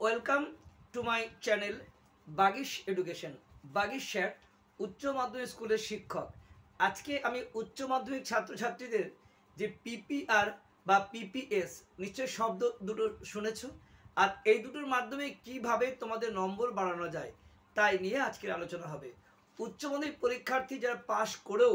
Welcome to my channel Bagish education. Bagish sir উচ্চ মাধ্যমিক স্কুলের শিক্ষক। আজকে আমি উচ্চ মাধ্যমিক ছাত্রছাত্রীদের যে পিপিআর বা পিপিএস নিশ্চয় শব্দ দুটো শুনেছ, আর এই দুটোর মাধ্যমে কিভাবে তোমাদের নম্বর বাড়ানো যায় তাই নিয়ে আজকের আলোচনা হবে। উচ্চ মাধ্যমিক পরীক্ষার্থী যারা পাশ করেও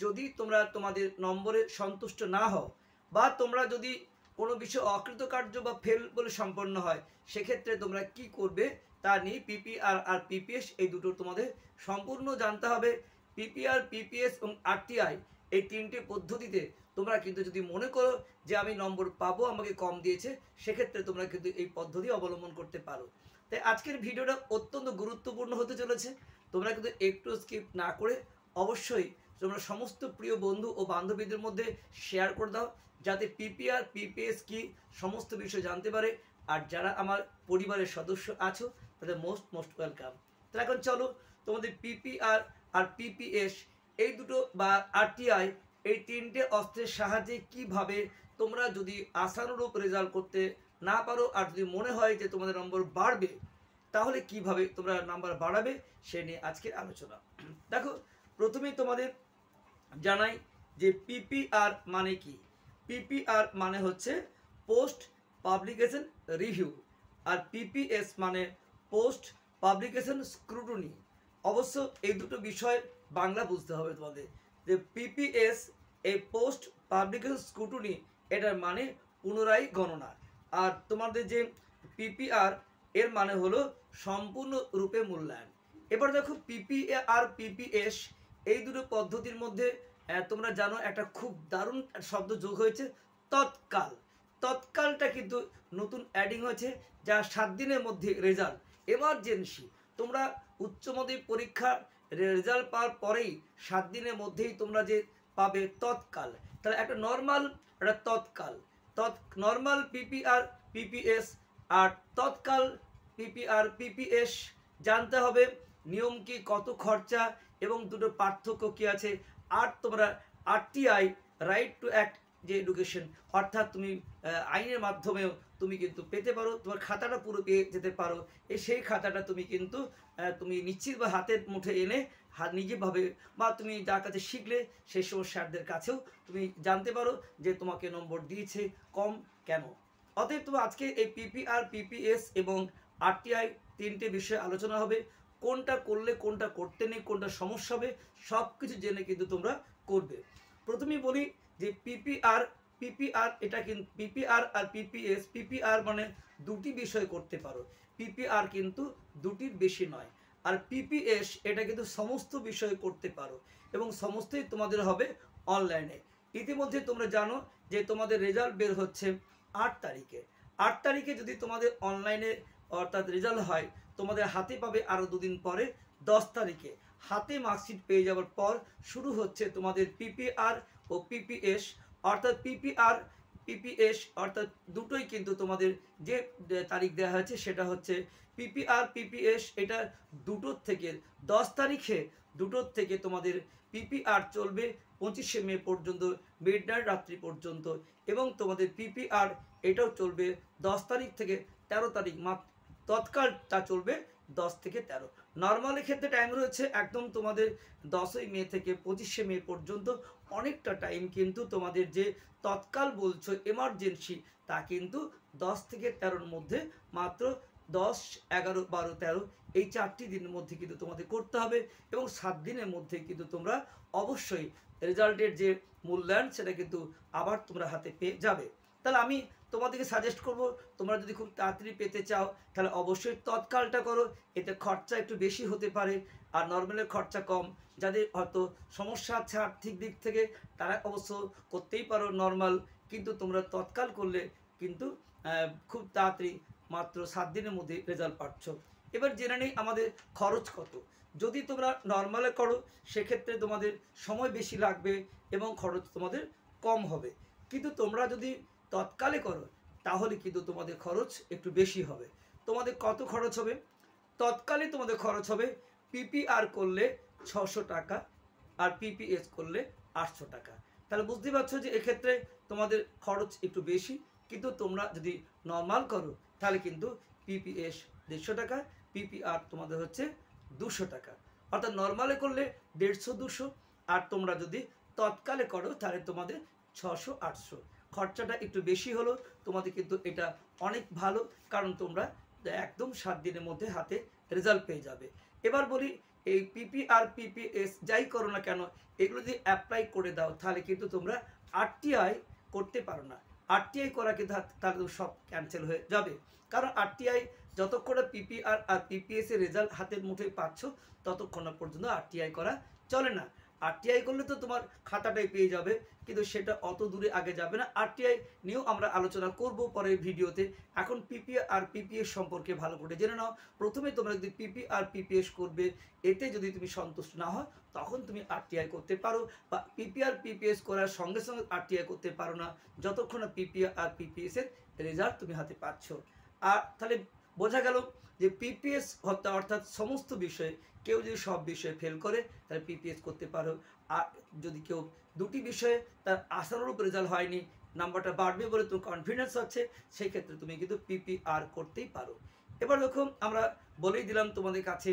যদি তোমরা তোমাদের নম্বরে সন্তুষ্ট না হও বা তোমরা যদি কোনো বিষয় অকৃতকার্য বা ফেল বলে সম্পন্ন হয়, সেক্ষেত্রে তোমরা কি করবে তা নিয়ে পিপিআর আর পিপিএস এই দুটো তোমাদের সম্পূর্ণ জানতে হবে। পিপিআর, পিপিএস এবং আরটিআই এই তিনটে পদ্ধতিতে তোমরা কিন্তু যদি মনে করো যে আমি নম্বর পাবো, আমাকে কম দিয়েছে, সেক্ষেত্রে তোমরা কিন্তু এই পদ্ধতি অবলম্বন করতে পারো। তাই আজকের ভিডিওটা অত্যন্ত গুরুত্বপূর্ণ হতে চলেছে। তোমরা কিন্তু একটু স্কিপ না করে অবশ্যই তোমরা সমস্ত প্রিয় বন্ধু ও বান্ধবীদের মধ্যে শেয়ার করে দাও, যাতে পিপিআর পিপিএস কি সমস্ত বিষয় জানতে পারে। আর যারা আমার পরিবারের সদস্য আছো তাদের মোস্ট ওয়েলকাম। তাহলে এখন চলো তোমাদের পিপিআর আর পিপিএস এই দুটো বা আরটিআই এই তিনটে অস্ত্রের সাহায্যে কিভাবে তোমরা যদি আশানুরূপ রেজাল্ট করতে না পারো আর যদি মনে হয় যে তোমাদের নম্বর বাড়বে, তাহলে কিভাবে তোমরা নাম্বার বাড়াবে সে নিয়ে আজকের আলোচনা। দেখো, প্রথমেই তোমাদের জানাই যে পিপিআর মানে কি। পিপিআর মানে হচ্ছে পোস্ট পাবলিকেশন রিভিউ, আর পিপিএস মানে পোস্ট পাবলিকেশন স্ক্রুটনি। অবশ্য এই দুটো বিষয় বাংলা বুঝতে হবে তোমাদের। যে পিপিএস এই পোস্ট পাবলিকেশন স্ক্রুটনি, এটার মানে পুনরায় গণনা। আর তোমাদের যে পিপিআর এর মানে হলো সম্পূর্ণ রূপে মূল্যায়ন। এবার দেখো, পিপিআর পিপিএস এই দুটো পদ্ধতির মধ্যে তোমরা জানো একটা খুব দারুণ শব্দ যোগ হয়েছে, তৎকাল। তৎকালটা কিন্তু নতুন অ্যাডিং হয়েছে, যা 7 দিনের মধ্যে রেজাল্ট। এমার্জেন্সি, তোমরা উচ্চ মাধ্যমিক পরীক্ষার রেজাল্ট পাওয়ার পরেই 7 দিনের মধ্যেই তোমরা যে পাবে তৎকাল। তাহলে একটা নর্মাল, একটা তৎকাল। নর্মাল পিপিআর পিপিএস আর তৎকাল পিপিআর পিপিএস জানতে হবে নিয়ম কি, কত খরচা এবং দুটোর পার্থক্য কি আছে। আর তোমরা আরটিআই রাইট টু অ্যাক্ট যে এডুকেশন, অর্থাৎ তুমি আইনের মাধ্যমেও তুমি কিন্তু পেতে পারো, তোমার খাতাটা পুরো পেয়ে যেতে পারো। সেই খাতাটা তুমি কিন্তু তুমি নিশ্চিত বা হাতের মুঠে এনে নিজেভাবে বা তুমি যার কাছে শিখলে সেই সমস্ত স্যারদের কাছেও তুমি জানতে পারো যে তোমাকে নম্বর দিয়েছে কম কেন। অতএব তোমার আজকে এই পিপিআর পিপিএস এবং আরটিআই তিনটে বিষয়ে আলোচনা হবে। কোনটা করলে কোনটা করতে নেই, কোনটা সমস্যা হবে, সব কিছু জেনে কিন্তু তোমরা করবে। প্রথমেই বলি যে পিপিআর পিপিআর এটা কিন্তু পিপিআর আর পিপিএস। পিপিআর মানে দুটি বিষয় করতে পারো, পিপিআর কিন্তু দুটির বেশি নয়। আর পিপিএস এটা কিন্তু সমস্ত বিষয় করতে পারো এবং সমস্তই তোমাদের হবে অনলাইনে। ইতিমধ্যে তোমরা জানো যে তোমাদের রেজাল্ট বের হচ্ছে 8 তারিখে। 8 তারিখে যদি তোমাদের অনলাইনে অর্থাৎ রেজাল্ট হয়, তোমাদের হাতে পাবে আরও দুদিন পরে 10 তারিখে। হাতে মার্কশিট পেয়ে যাওয়ার পর শুরু হচ্ছে তোমাদের পিপিআর ও পিপিএস। অর্থাৎ পিপিআর পিপিএস অর্থাৎ দুটোই কিন্তু তোমাদের যে তারিখ দেওয়া হয়েছে সেটা হচ্ছে পিপিআর পিপিএস। এটা দুটোর থেকে 10 তারিখে দুটোর থেকে তোমাদের পিপিআর চলবে 25শে মে পর্যন্ত, মিডনাইট রাত্রি পর্যন্ত। এবং তোমাদের পিপিআর এটাও চলবে 10 তারিখ থেকে 13 তারিখ, মাত্র তৎকালটা চলবে 10 থেকে 13। নর্মালের ক্ষেত্রে টাইম রয়েছে একদম তোমাদের 10ই মে থেকে 25শে মে পর্যন্ত। অনেকটা টাইম কিন্তু তোমাদের যে তৎকাল বলছো এমার্জেন্সি, তা কিন্তু 10 থেকে 13-র মধ্যে, মাত্র 10, 11, 12, 13 এই 4টি দিনের মধ্যে কিন্তু তোমাদের করতে হবে। এবং 7 দিনের মধ্যে কিন্তু তোমরা অবশ্যই রেজাল্টের যে মূল্যায়ন সেটা কিন্তু আবার তোমরা হাতে পেয়ে যাবে। তাহলে আমি তোমাদেরকে সাজেস্ট করব, তোমরা যদি খুব তাড়াতাড়ি পেতে চাও তাহলে অবশ্যই তৎকালটা করো। এতে খরচা একটু বেশি হতে পারে আর নর্মালের খরচা কম। যাদের হয়তো সমস্যা আছে আর্থিক দিক থেকে তারা অবশ্য করতেই পারো নর্মাল, কিন্তু তোমরা তৎকাল করলে কিন্তু খুব তাড়াতাড়ি মাত্র 7 দিনের মধ্যে রেজাল্ট পাচ্ছ। এবার জেনে নেই আমাদের খরচ কত। যদি তোমরা নর্মালে করো সেক্ষেত্রে তোমাদের সময় বেশি লাগবে এবং খরচ তোমাদের কম হবে। কিন্তু তোমরা যদি তৎকালে করো তাহলে কিন্তু তোমাদের খরচ একটু বেশি হবে। তোমাদের কত খরচ হবে? তৎকালে তোমাদের খরচ হবে পিপিআর করলে 600 টাকা আর পিপিএস করলে 800 টাকা। তাহলে বুঝতে পারছো যে এক্ষেত্রে তোমাদের খরচ একটু বেশি। কিন্তু তোমরা যদি নর্মাল করো তাহলে কিন্তু পিপিএস 150 টাকা, পিপিআর তোমাদের হচ্ছে 200 টাকা। অর্থাৎ নর্মালে করলে 150 200, আর তোমরা যদি তৎকালে করো তাহলে তোমাদের 600 800। খরচাটা একটু বেশি হলো, তোমাদের কিন্তু এটা অনেক ভালো, কারণ তোমরা একদম 7 দিনের মধ্যে হাতে রেজাল্ট পেয়ে যাবে। এবার বলি, এই পিপিআর পিপিএস যাই করো না কেন, এগুলো যদি অ্যাপ্লাই করে দাও তাহলে কিন্তু তোমরা আরটিআই করতে পারো না। আরটিআই করা কিন্তু তাহলে সব ক্যান্সেল হয়ে যাবে, কারণ আরটিআই যতক্ষণ পিপিআর আর পিপিএস এর রেজাল্ট হাতের মুঠোয় পাচ্ছ ততক্ষণ পর্যন্ত আরটিআই করা চলে না। আরটিআই করলে তো তোমার খাতাটাই পেয়ে যাবে, কিন্তু সেটা অত দূরে আগে যাবে না। আরটিআই নিয়েও আমরা আলোচনা করব পরের ভিডিওতে। এখন পিপিআর আর পিপিএস সম্পর্কে ভালো করে জেনে নাও। প্রথমে তোমরা যদি পিপিআর পিপিএস করবে, এতে যদি তুমি সন্তুষ্ট না হও তখন তুমি আরটিআই করতে পারো, বা পিপিআর পিপিএস করার সঙ্গে সঙ্গে আরটিআই করতে পারো না যতক্ষণ না পিপিআর আর পিপিএস এর রেজাল্ট তুমি হাতে পাচ্ছ। আর তাহলে বোঝা গেল যে পিপিএস অর্থাৎ সমস্ত বিষয়ে, কেউ যদি সব বিষয়ে ফেল করে তাহলে পিপিএস করতে পারো। আর যদি কেউ দুটি বিষয়ে তার আশানুরূপ রেজাল্ট হয়নি, নাম্বারটা বাড়বে বলে তোমার কনফিডেন্স আছে, সেই ক্ষেত্রে তুমি কিন্তু পিপিআর করতেই পারো। এবার দেখো, আমরা বলেই দিলাম তোমাদের কাছে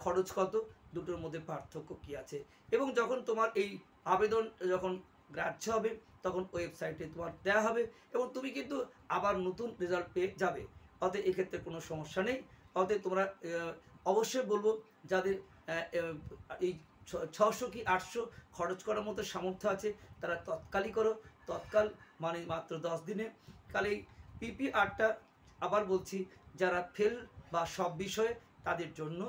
খরচ কত, দুটোর মধ্যে পার্থক্য কি আছে, এবং যখন তোমার এই আবেদন যখন গ্রাহ্য হবে তখন ওয়েবসাইটে তোমার দেওয়া হবে এবং তুমি কিন্তু আবার নতুন রেজাল্ট পেয়ে যাবে। অতএব এক্ষেত্রে কোনো সমস্যা নেই। অতএব তোমরা অবশ্যই বলবো, যাদের এই 600 কি 800 খরচ করার মতো সামর্থ্য আছে তারা তৎকালই করো। তৎকাল মানে মাত্র 10 দিনে। কাল এই পিপিআরটা আবার বলছি, যারা ফেল বা সব বিষয়ে তাদের জন্য,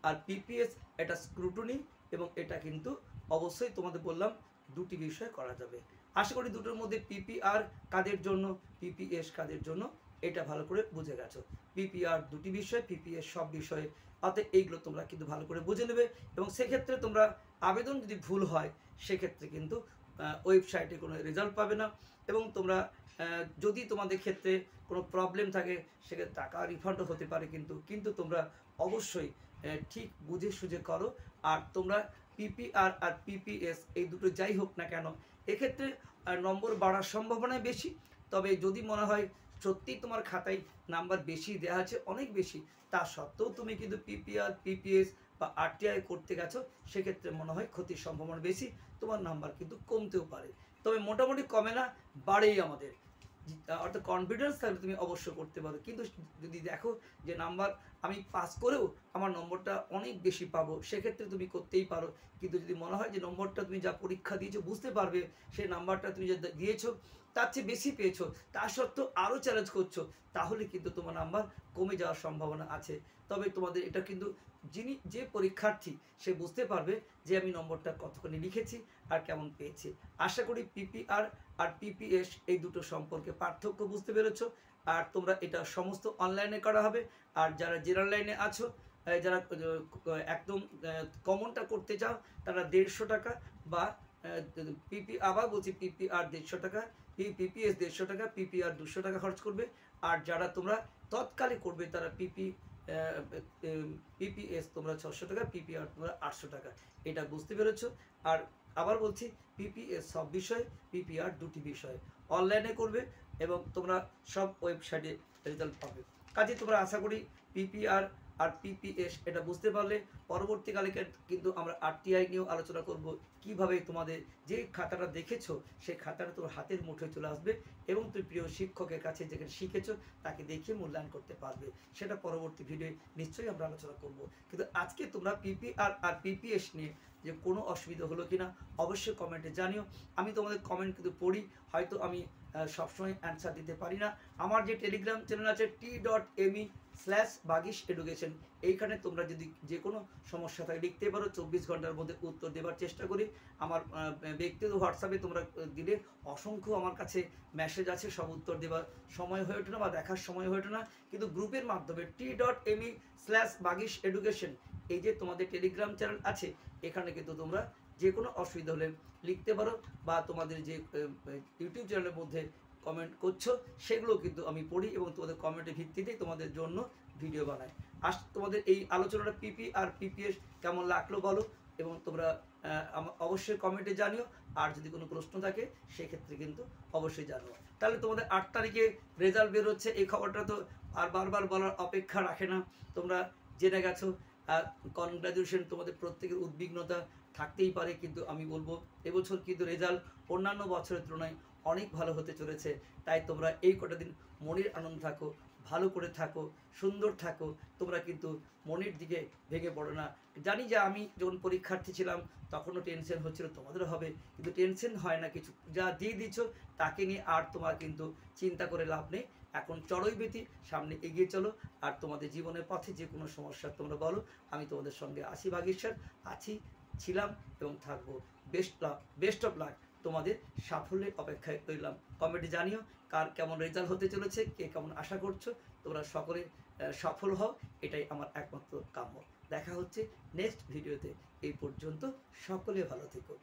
আর পিপিএস এটা স্ক্রুটনি, এবং এটা কিন্তু অবশ্যই তোমাদের বললাম দুটি বিষয় করা যাবে। আশা করি দুটোর মধ্যে পিপিআর কাদের জন্য, পিপিএস কাদের জন্য, এটা ভালো করে বুঝে গেছো। পিপিআর দুটি বিষয়, পিপিএস সব বিষয়ে। অতএব এইগুলো তোমরা কিন্তু ভালো করে বুঝে নেবে, এবং সেক্ষেত্রে তোমরা আবেদন যদি ভুল হয় সেক্ষেত্রে কিন্তু ওয়েবসাইটে কোনো রেজাল্ট পাবে না, এবং তোমরা যদি তোমাদের ক্ষেত্রে কোনো প্রবলেম থাকে সেক্ষেত্রে টাকা রিফান্ডও হতে পারে, কিন্তু তোমরা অবশ্যই ঠিক বুঝে সুঝে করো। আর তোমরা পিপিআর আর পিপিএস এই দুটো যাই হোক না কেন, এক্ষেত্রে নম্বর বাড়ার সম্ভাবনাই বেশি। তবে যদি মনে হয় সত্যিই তোমার খাতায় নাম্বার বেশি দেওয়া আছে, অনেক বেশি, তা সত্ত্বেও তুমি কিন্তু পিপিআর পিপিএস বা আরটিআই করতে গেছো, সেক্ষেত্রে মনে হয় ক্ষতির সম্ভাবনা বেশি, তোমার নাম্বার কিন্তু কমতেও পারে। তবে মোটামুটি কমে না, বাড়েই আমাদের। অর্থাৎ কনফিডেন্স থাকলে তুমি অবশ্যই করতে পারো। কিন্তু যদি দেখো যে নাম্বার আমি পাস করেও আমার নম্বরটা অনেক বেশি পাবো, সেক্ষেত্রে তুমি করতেই পারো। কিন্তু যদি মনে হয় যে নম্বরটা তুমি যা পরীক্ষা দিয়েছো বুঝতে পারবে সেই নাম্বারটা তুমি যা দিয়েছো তার চেয়ে বেশি পেয়েছো, তা সত্ত্বেও আরও চ্যালেঞ্জ করছো, তাহলে কিন্তু তোমার নাম্বার কমে যাওয়ার সম্ভাবনা আছে। তবে তোমাদের এটা কিন্তু যে পরীক্ষার্থী সে বুঝতে পারবে যে আমি নম্বরটা কতখানি লিখেছি আর কেমন পেয়েছি। আশা করি পিপিআর আর পিপিএস এই দুটো সম্পর্কে পার্থক্য বুঝতে পেরেছো। আর তোমরা এটা সমস্ত অনলাইনে করা হবে। আর যারা জেনারেল লাইনে আছো, যারা একদম কমনটা করতে চাও, তারা 150 টাকা, বা আবার বলছি পিপিআর 150 টাকা, পিপিএস 150 টাকা, পিপিআর 200 টাকা খরচ করবে। আর যারা তোমরা তৎকালে করবে তারা পিপিএস তোমরা 600 টাকা, পিপিআর তোমরা 800 টাকা। এটা বুঝতে পেরেছো। আর আবার বলছি, পিপিএস সব বিষয়, পিপিআর দুটি বিষয় অনলাইনে করবে, এবং তোমরা সব ওয়েবসাইটে রেজাল্ট পাবে। কাজে তোমরা আশা করি পিপিআর আর পিপিএস এটা বুঝতে পারলে পরবর্তীকালে কিন্তু আমরা আরটিআই নিয়েও আলোচনা করব, কিভাবে তোমাদের যে খাতাটা দেখেছো সেই খাতাটা তোমার হাতের মুঠোয় চলে আসবে, এবং তুমি প্রিয় শিক্ষকের কাছে যেখানে শিখেছো তাকে দেখিয়ে মূল্যায়ন করতে পারবে। সেটা পরবর্তী ভিডিওয়ে নিশ্চয়ই আমরা আলোচনা করব। কিন্তু আজকে তোমরা পিপিআর আর পিপিএস নিয়ে যে কোনো অসুবিধা হলো কিনা অবশ্যই কমেন্টে জানিও। আমি তোমাদের কমেন্ট কিন্তু পড়ি, হয়তো আমি সবসময় অ্যান্সার দিতে পারি না। আমার যে টেলিগ্রাম চ্যানেল আছে t.me/বাগিশ এডুকেশন, এইখানে তোমরা যদি যে কোনো সমস্যা থাকে লিখতে পারো, 24 ঘন্টার মধ্যে উত্তর দেওয়ার চেষ্টা করি। আমার ব্যক্তিগত হোয়াটসঅ্যাপে তোমরা দিলে অসংখ্য আমার কাছে মেসেজ আছে, সব উত্তর দেওয়ার সময় হয়ে ওঠে না বা দেখার সময় হয়ে ওঠে না, কিন্তু গ্রুপের মাধ্যমে t.me/বাগিশ এডুকেশন, এই যে তোমাদের টেলিগ্রাম চ্যানেল আছে, এখানে কিন্তু তোমরা যে কোনো অসুবিধা হলে লিখতে পারো, বা তোমাদের যে ইউটিউব চ্যানেলের মধ্যে কমেন্ট করছো সেগুলো কিন্তু আমি পড়ি, এবং তোমাদের কমেন্টের ভিত্তিতেই তোমাদের জন্য ভিডিও বানাই। তোমাদের এই আলোচনাটা পিপি আর পিপিএস কেমন লাগলো বলো, এবং তোমরা অবশ্যই কমেন্টে জানিও। আর যদি কোনো প্রশ্ন থাকে সেক্ষেত্রে কিন্তু অবশ্যই জানো। তাহলে তোমাদের 8 তারিখে রেজাল্ট বেরোচ্ছে, এই খবরটা তো আর বারবার বলার অপেক্ষা রাখে না, তোমরা জেনে গেছো। কনগ্রাজুলেশন, তোমাদের প্রত্যেকের উদ্বিগ্নতা থাকতেই পারে, কিন্তু আমি বলবো এবছর কিন্তু রেজাল্ট অন্যান্য বছরের তুলনায় অনেক ভালো হতে চলেছে। তাই তোমরা এই কটা দিন মনের আনন্দ থাকো, ভালো করে থাকো, সুন্দর থাকো। তোমরা কিন্তু মনের দিকে ভেঙে পড়ো না। জানি যে আমি যখন পরীক্ষার্থী ছিলাম তখনও টেনশন হচ্ছিল, তোমাদেরও হবে, কিন্তু টেনশন হয় না কিছু। যা দিয়ে দিচ্ছ তাকে নিয়ে আর তোমার কিন্তু চিন্তা করে লাভ নেই। এখন চড়ই বেতি, সামনে এগিয়ে চলো। আর তোমাদের জীবনের পথে যে কোনো সমস্যা তোমরা বলো, আমি তোমাদের সঙ্গে আছি, বাগেশ্বর আছি, ছিলাম এবং থাকবো। বেস্ট অফ লাক, তোমাদের সাফল্যের অপেক্ষায় রইলাম। কমেন্টে জানিও কার কেমন রেজাল্ট হতে চলেছে, কে কেমন আশা করছো। তোমরা সকলে সফল হও, এটাই আমার একমাত্র কাম্য। দেখা হচ্ছে নেক্সট ভিডিওতে। এই পর্যন্ত সকলে ভালো থেকো।